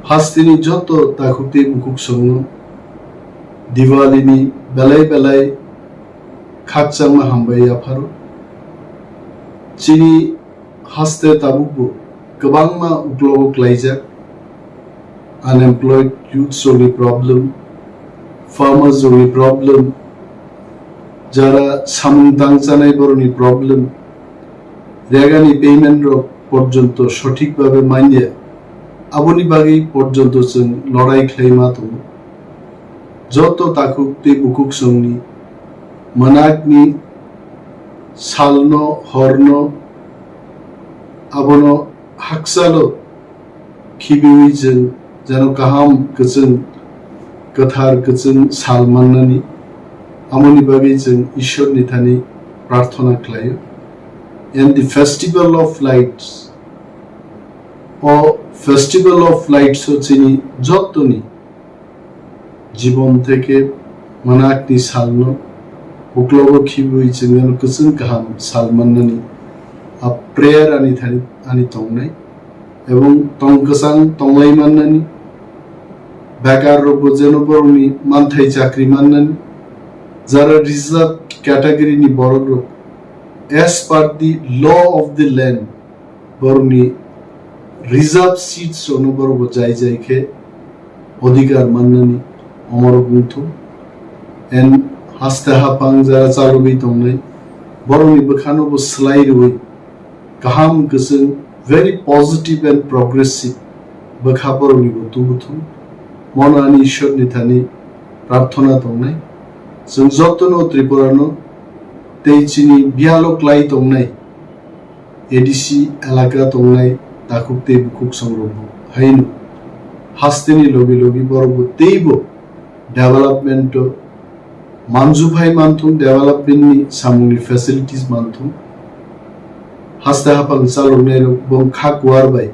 Hateni joto takukte mukuk songno Diwalini belai belai khakchangma hambai afaro chini haste tabubo gobangma uklogo klaijak unemployed youth sorry problem farmers sorry problem jara samung tangchanai boroni problem regani payment rok porjonto sothik bhabe mainia aboni bagei porjonto जों लड़ाई खालामा दं joto takukte bukuk songni manakni salno horno abono haksalo khibiwi जों jano kaham kachung kathar kachung salmannani amoni bagei जों ishorni thani prarthana khlayo and the festival of lights or festival of lights hochini jotoni জীবন থেকে মানাকনি সালনো উকলগো খিবুই जों কসুন কাহাম সালমাননি আ prayer আনি তংনাই এবং তংকসাং তংলাই মাননানি বেকার রোগ যেন বরনি মানথাই চাকরি মাননানি যারা রিজার্ভ ক্যাটাগরি নি বড় রোগ as per the law of the land বরনি রিজার্ভ সিটস অনুবর্গ যাই যাইকে অধিকার মাননানি অমরগুন্থু এন হাস্তে হাপাং যারা চালুবি তংনাই বরনি বখানো বো স্লাই রুই কাহাম গসং very positive and progressive বখা বরনি বো তুবুথু মনানি ঈশ্বর নিথানি প্রার্থনা তংনাই जों যতনো ত্রিপুরানো তেইচিনি বিয়ালো ক্লাই তংনাই এডিসি এলাকা তংনাই তাকুকতে বুকুক সংরব হাইনু হাস্তেনি লবি লবি বরব তেইবো development manjubhai manthum development ni samuni facilities manthum hasta hapang salongne bong khak warbai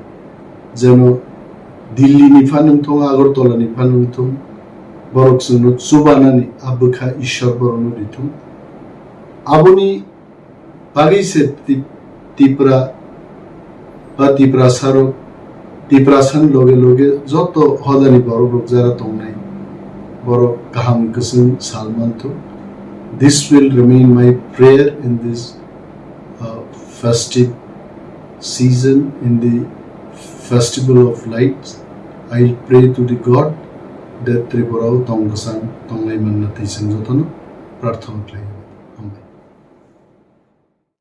jeno Delhi ni phanung thong Agartala ni phanung thong borok suno subanani abukha ishor borono ditum aboni bagi se tipra ba tipra saro tipra san loge loge joto hodani borok jara tongnai Borok kaham kasum salmanto. This will remain my prayer in this festive season, in the festival of lights. I pray to the God that Tripura Tongkasan Tonglai Manna Tisang Jotano Prarthana Klai.